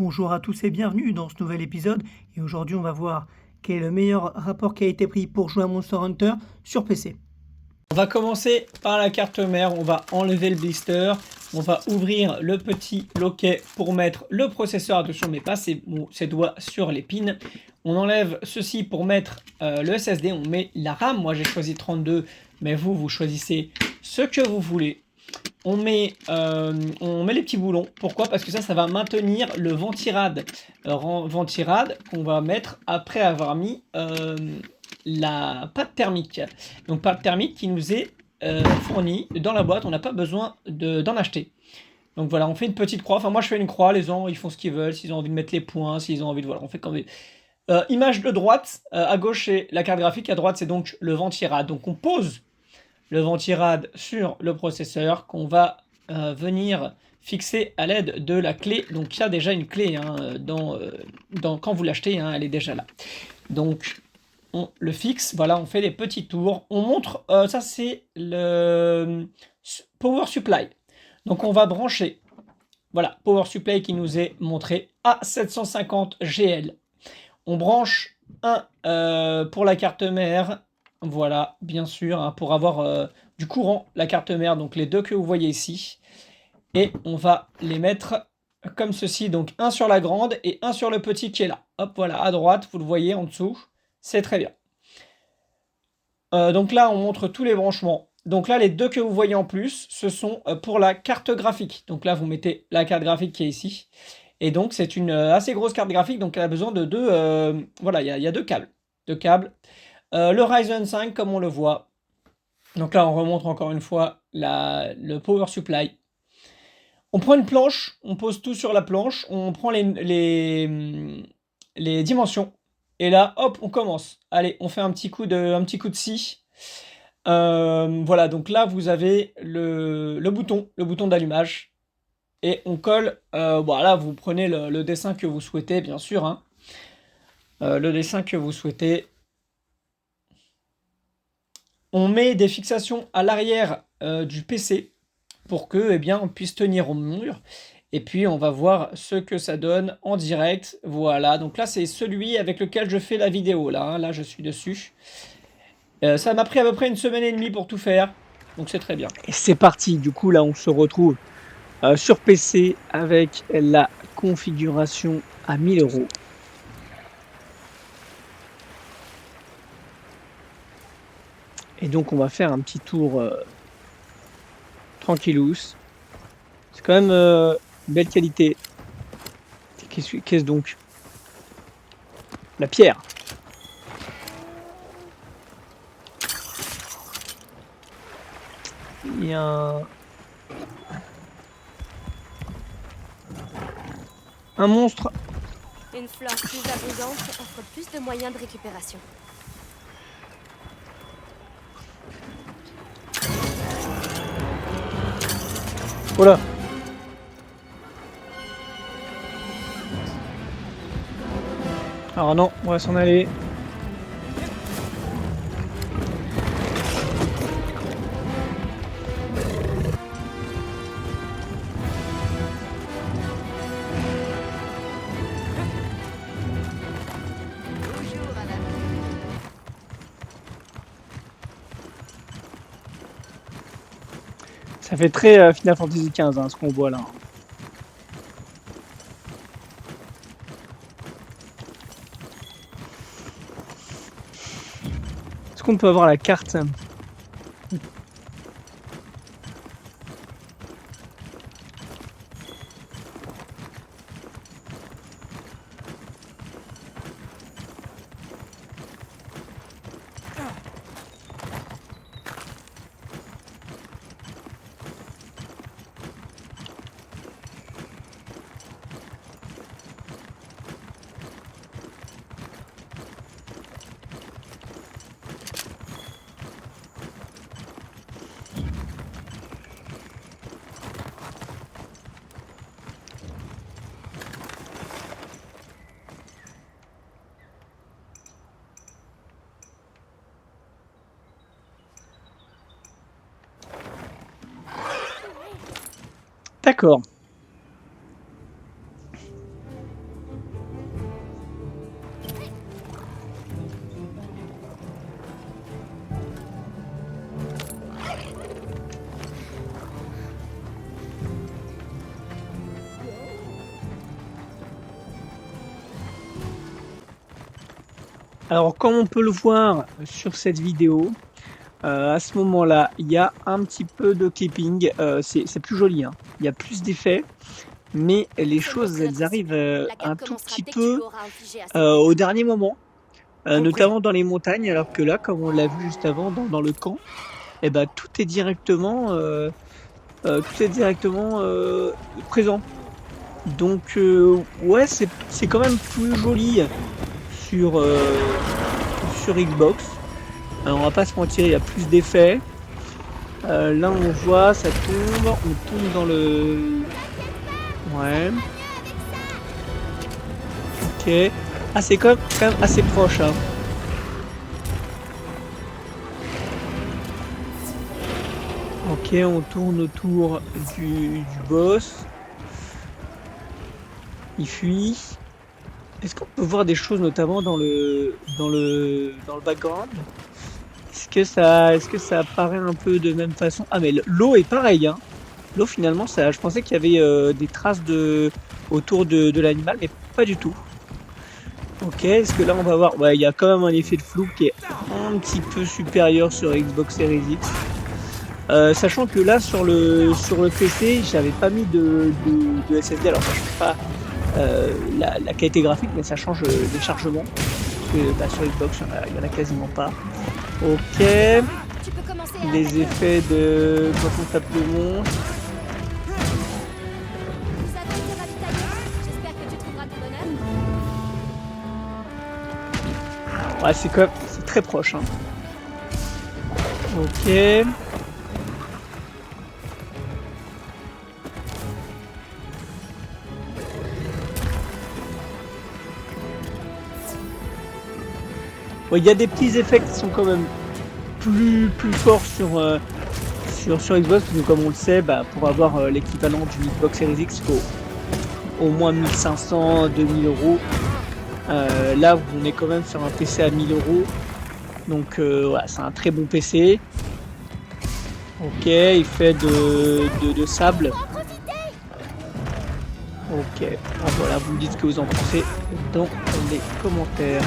Bonjour à tous et bienvenue dans ce nouvel épisode. Et aujourd'hui, on va voir quel est le meilleur rapport qualité-prix pour jouer à Monster Hunter sur PC. On va commencer par la carte mère, on va enlever le blister, on va ouvrir le petit loquet pour mettre le processeur, attention mais pas ses doigts sur les pins. On enlève ceci pour mettre le SSD, on met la RAM, moi j'ai choisi 32, mais vous choisissez ce que vous voulez. On met les petits boulons, pourquoi? Parce que ça va maintenir le ventirad, ventirad qu'on va mettre après avoir mis la pâte thermique. Donc pâte thermique qui nous est fournie dans la boîte, on n'a pas besoin d'en acheter. Donc voilà, on fait une petite croix, enfin moi je fais une croix, les gens ils font ce qu'ils veulent, s'ils ont envie de mettre les points, s'ils ont envie de... Voilà, on fait comme... image de droite, à gauche c'est la carte graphique, à droite c'est donc le ventirad. Donc on pose le ventirad sur le processeur qu'on va venir fixer à l'aide de la clé. Donc il y a déjà une clé hein, quand vous l'achetez, hein, elle est déjà là. Donc on le fixe, voilà, on fait des petits tours. On montre, ça c'est le power supply. Donc on va brancher, voilà, power supply qui nous est montré à 750 GL. On branche un pour la carte mère. Voilà, bien sûr, hein, pour avoir du courant, la carte mère, donc les deux que vous voyez ici. Et on va les mettre comme ceci, donc un sur la grande et un sur le petit qui est là. Hop, voilà, à droite, vous le voyez en dessous, c'est très bien. Donc là, on montre tous les branchements. Donc là, les deux que vous voyez en plus, ce sont pour la carte graphique. Donc là, vous mettez la carte graphique qui est ici. Et donc, c'est une assez grosse carte graphique, donc elle a besoin de deux... voilà, il y a deux câbles. Le Ryzen 5, comme on le voit. Donc là, on remontre encore une fois le power supply. On prend une planche, on pose tout sur la planche, on prend les dimensions. Et là, hop, on commence. Allez, on fait un petit coup de scie. Voilà, donc là, vous avez le bouton d'allumage. Et on colle, voilà, vous prenez le dessin que vous souhaitez, bien sûr. Hein. Le dessin que vous souhaitez. On met des fixations à l'arrière du PC pour que, eh bien, on puisse tenir au mur. Et puis, on va voir ce que ça donne en direct. Voilà, donc là, c'est celui avec lequel je fais la vidéo. Là, hein. Là je suis dessus. Ça m'a pris à peu près 1 semaine et demie pour tout faire. Donc, c'est très bien. Et c'est parti, du coup là on se retrouve sur PC avec la configuration à 1000 €. Et donc on va faire un petit tour tranquillous. C'est quand même belle qualité. Qu'est-ce donc? La pierre. Il y a un monstre. Une flore plus abondante offre plus de moyens de récupération. Voilà. Alors non, on va s'en aller. Ça fait très Final Fantasy XV hein, ce qu'on voit là. Est-ce qu'on peut avoir la carte? D'accord. Alors, comme on peut le voir sur cette vidéo, à ce moment-là, il y a un petit peu de clipping. C'est plus joli, hein. Il y a plus d'effets, mais les choses, elles arrivent un tout petit peu au dernier moment, notamment dans les montagnes, alors que là, comme on l'a vu juste avant dans le camp, eh ben, tout est directement présent. Donc, ouais, c'est quand même plus joli sur Xbox. Alors, on va pas se mentir, il y a plus d'effets. Là, on voit, ça tombe, on tombe dans le... Ouais. Ok. Ah, c'est quand même assez proche, hein. Ok, on tourne autour du boss. Il fuit. Est-ce qu'on peut voir des choses notamment dans le background? Est-ce que ça apparaît un peu de même façon? Ah, mais l'eau est pareil, hein. L'eau finalement, je pensais qu'il y avait des traces autour de l'animal, mais pas du tout. Ok, est-ce que là on va voir? Ouais, il y a quand même un effet de flou qui est un petit peu supérieur sur Xbox Series X. Sachant que là sur le PC, j'avais pas mis de SSD, alors ça change pas la qualité graphique, mais ça change les chargements. Parce que bah, sur Xbox, il y en a quasiment pas. Ok. Les effets de quand on tape le monstre. Ouais, c'est très proche, hein. Ok. Ouais, il y a des petits effets qui sont quand même plus forts sur Xbox, parce que comme on le sait, bah, pour avoir l'équivalent d'une Xbox Series X, il faut au moins 1500, 2000 euros. Là, on est quand même sur un PC à 1000 euros. Donc, voilà, c'est un très bon PC. Ok, il fait de sable. Ok, voilà, vous me dites ce que vous en pensez dans les commentaires.